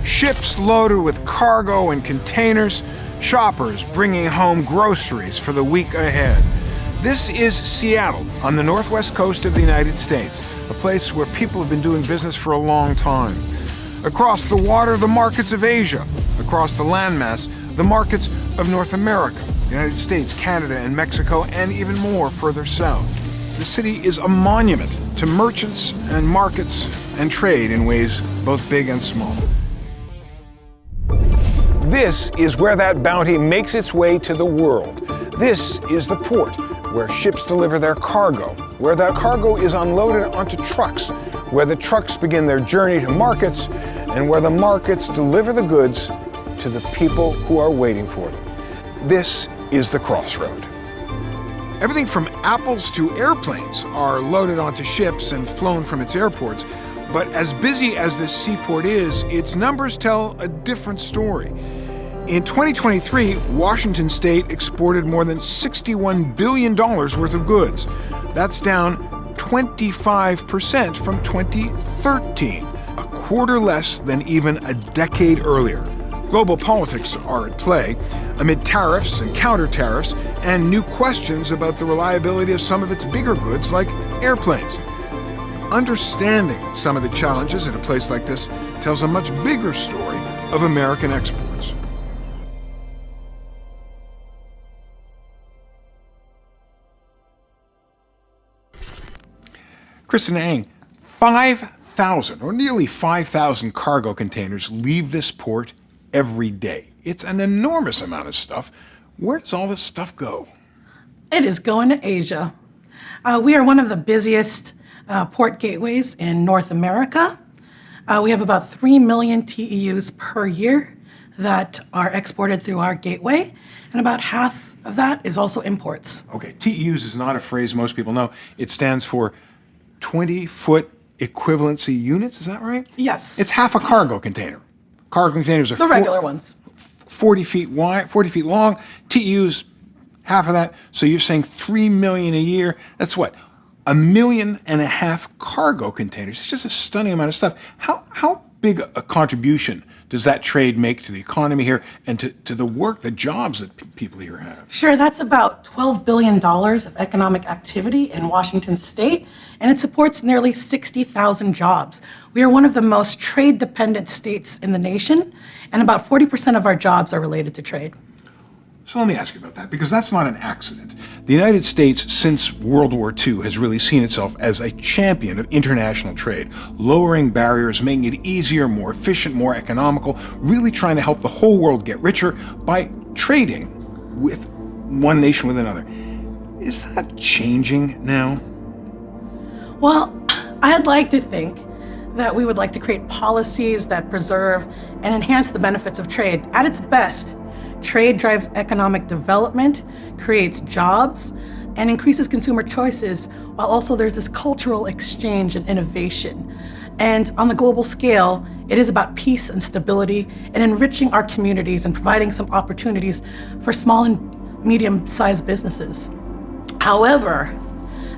Ships loaded with cargo and containers, shoppers bringing home groceries for the week ahead. This is Seattle on the northwest coast of the United States, a place where people have been doing business for a long time. Across the water, the markets of Asia. Across the landmass, the markets of North America, the United States, Canada, and Mexico, and even more further south. The city is a monument to merchants and markets and trade in ways both big and small. This is where that bounty makes its way to the world. This is the port where ships deliver their cargo, where that cargo is unloaded onto trucks, where the trucks begin their journey to markets, and where the markets deliver the goods to the people who are waiting for them. This is the crossroad. Everything from apples to airplanes are loaded onto ships and flown from its airports. But as busy as this seaport is, its numbers tell a different story. In 2023, Washington State exported more than $61 billion worth of goods. That's down 25% from 2013, a quarter less than even a decade earlier. Global politics are at play amid tariffs and counter-tariffs and new questions about the reliability of some of its bigger goods like airplanes. Understanding some of the challenges in a place like this tells a much bigger story of American exports. Kristen Ang, 5,000 or nearly 5,000 cargo containers leave this port every day. It's an enormous amount of stuff. Where does all this stuff go? It is going to Asia. We are one of the busiest port gateways in North America. We have about 3 million TEUs per year that are exported through our gateway, and about half of that is also imports. Okay, TEUs is not a phrase most people know. It stands for 20-foot equivalency units, is that right? Yes. It's half a cargo container. Cargo containers are the regular ones. 40 feet wide, 40 feet long. TEUs, half of that. So you're saying 3 million a year. That's what? 1.5 million cargo containers. It's just a stunning amount of stuff. How big a contribution does that trade make to the economy here and to the work, the jobs that people here have? Sure, that's about $12 billion of economic activity in Washington State, and it supports nearly 60,000 jobs. We are one of the most trade-dependent states in the nation, and about 40% of our jobs are related to trade. So let me ask you about that, because that's not an accident. The United States, since World War II, has really seen itself as a champion of international trade, lowering barriers, making it easier, more efficient, more economical, really trying to help the whole world get richer by trading with one nation with another. Is that changing now? Well, I'd like to think that we would like to create policies that preserve and enhance the benefits of trade. At its best, trade drives economic development, creates jobs, and increases consumer choices, while also there's this cultural exchange and innovation. And on the global scale, it is about peace and stability and enriching our communities and providing some opportunities for small and medium-sized businesses. However,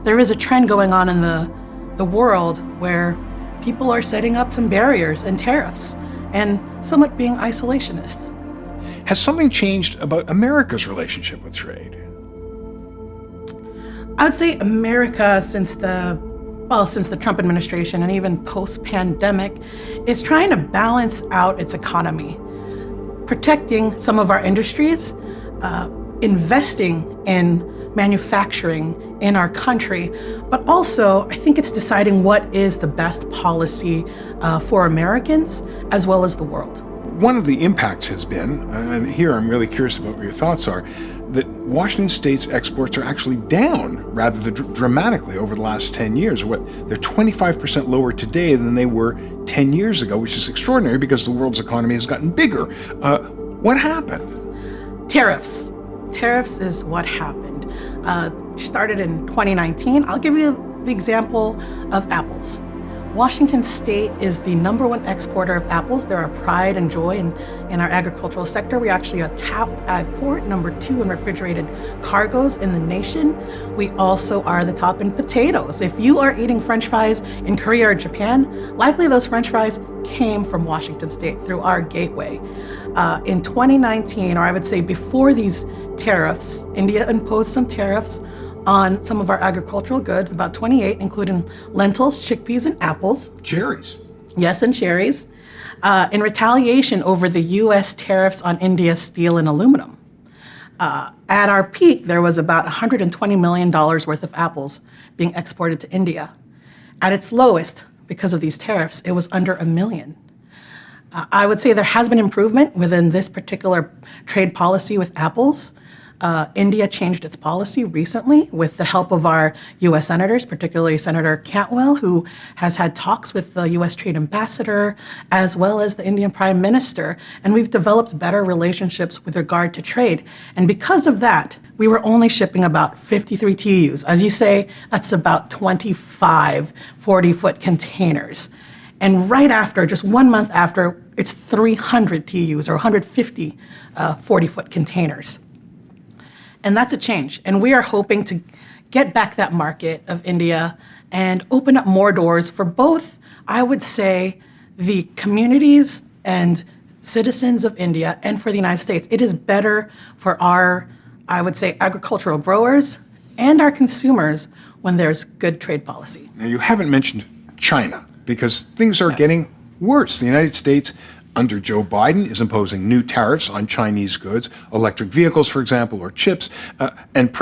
there is a trend going on in the world where people are setting up some barriers and tariffs and somewhat being isolationists. Has something changed about America's relationship with trade? I would say America, since the Trump administration and even post-pandemic, is trying to balance out its economy, protecting some of our industries, investing in manufacturing in our country, but also I think it's deciding what is the best policy for Americans as well as the world. One of the impacts has been, and here I'm really curious about what your thoughts are, that Washington State's exports are actually down rather than dramatically over the last 10 years. They're 25% lower today than they were 10 years ago, which is extraordinary because the world's economy has gotten bigger. What happened? Tariffs. Tariffs is what happened. Started in 2019. I'll give you the example of apples. Washington State is the #1 exporter of apples. They're a pride and joy in our agricultural sector. We're actually a top ag port, #2 in refrigerated cargoes in the nation. We also are the top in potatoes. If you are eating French fries in Korea or Japan, likely those French fries came from Washington State through our gateway. In 2019, or I would say before these tariffs, India imposed some tariffs on some of our agricultural goods, about 28, including lentils, chickpeas, and apples. Cherries. Yes, and cherries. In retaliation over the U.S. tariffs on India's steel and aluminum. At our peak, there was about $120 million worth of apples being exported to India. At its lowest, because of these tariffs, it was under $1 million. I would say there has been improvement within this particular trade policy with apples. India changed its policy recently with the help of our U.S. senators, particularly Senator Cantwell, who has had talks with the U.S. Trade Ambassador, as well as the Indian Prime Minister, and we've developed better relationships with regard to trade. And because of that, we were only shipping about 53 TEUs. As you say, that's about 25 40-foot containers. And right after, just 1 month after, it's 300 TEUs or 150 40-foot containers. And that's a change. And we are hoping to get back that market of India and open up more doors for both, I would say, the communities and citizens of India and for the United States. It is better for our, I would say, agricultural growers and our consumers when there's good trade policy. Now, you haven't mentioned China because things are getting worse. The United States, under Joe Biden, is imposing new tariffs on Chinese goods, electric vehicles, for example, or chips. And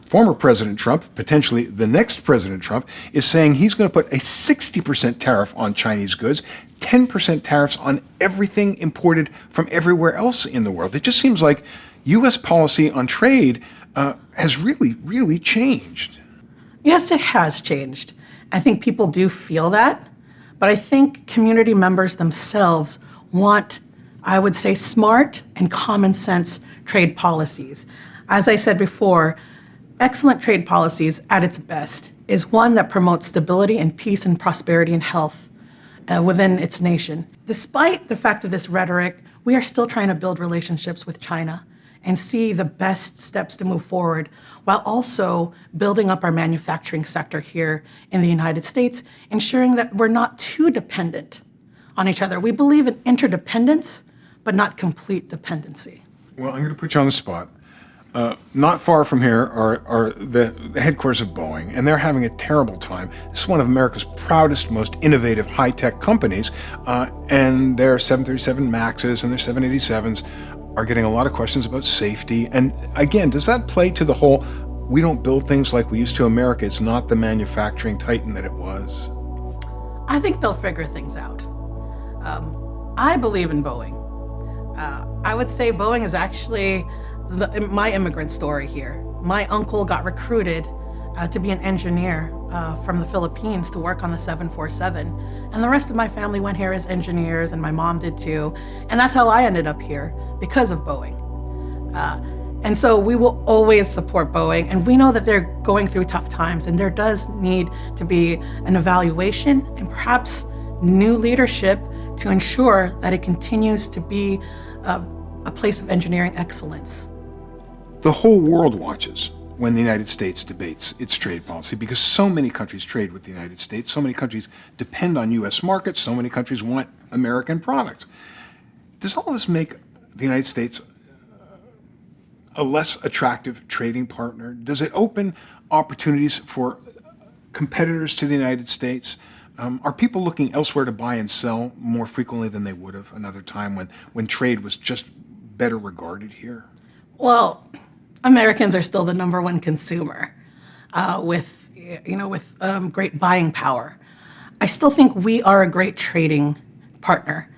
former President Trump, potentially the next President Trump, is saying he's going to put a 60% tariff on Chinese goods, 10% tariffs on everything imported from everywhere else in the world. It just seems like U.S. policy on trade has really, really changed. Yes, it has changed. I think people do feel that. But I think community members themselves want, I would say, smart and common sense trade policies. As I said before, excellent trade policies at its best is one that promotes stability and peace and prosperity and health within its nation. Despite the fact of this rhetoric, we are still trying to build relationships with China and see the best steps to move forward while also building up our manufacturing sector here in the United States, ensuring that we're not too dependent on each other. We believe in interdependence, but not complete dependency. Well, I'm going to put you on the spot. Not far from here are the headquarters of Boeing, and they're having a terrible time. This is one of America's proudest, most innovative, high-tech companies, and their 737 MAXs and their 787s are getting a lot of questions about safety. And again, does that play to the whole, we don't build things like we used to America, it's not the manufacturing titan that it was? I think they'll figure things out. I believe in Boeing. I would say Boeing is actually my immigrant story here. My uncle got recruited to be an engineer from the Philippines to work on the 747. And the rest of my family went here as engineers, and my mom did too. And that's how I ended up here, because of Boeing. And so we will always support Boeing, and we know that they're going through tough times, and there does need to be an evaluation and perhaps new leadership to ensure that it continues to be a place of engineering excellence. The whole world watches when the United States debates its trade policy because so many countries trade with the United States, so many countries depend on U.S. markets, so many countries want American products. Does all this make the United States a less attractive trading partner? Does it open opportunities for competitors to the United States? Are people looking elsewhere to buy and sell more frequently than they would have another time when trade was just better regarded here? Well, Americans are still the number one consumer with great buying power. I still think we are a great trading partner.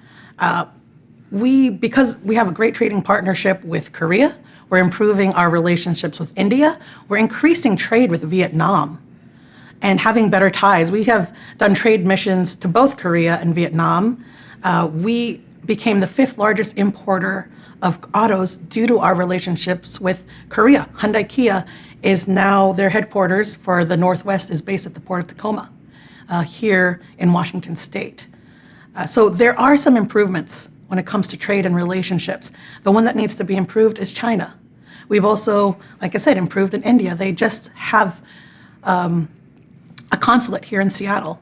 Because we have a great trading partnership with Korea, we're improving our relationships with India, we're increasing trade with Vietnam, and having better ties. We have done trade missions to both Korea and Vietnam. We became the 5th largest importer of autos due to our relationships with Korea. Hyundai Kia is now, their headquarters for the Northwest is based at the Port of Tacoma here in Washington State. So there are some improvements when it comes to trade and relationships. The one that needs to be improved is China. We've also, like I said, improved in India. They just have a consulate here in Seattle.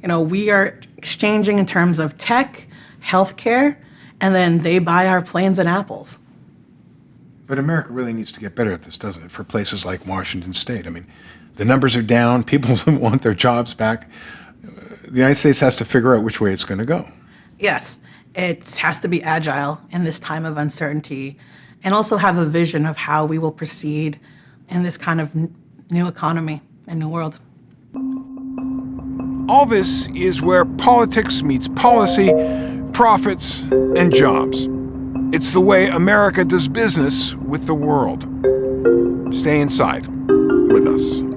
We are exchanging in terms of tech, healthcare, and then they buy our planes and apples. But America really needs to get better at this, doesn't it, for places like Washington State? I mean, the numbers are down, people want their jobs back. The United States has to figure out which way it's going to go. Yes, it has to be agile in this time of uncertainty and also have a vision of how we will proceed in this kind of new economy and new world. All this is where politics meets policy, profits, and jobs. It's the way America does business with the world. Stay inside with us.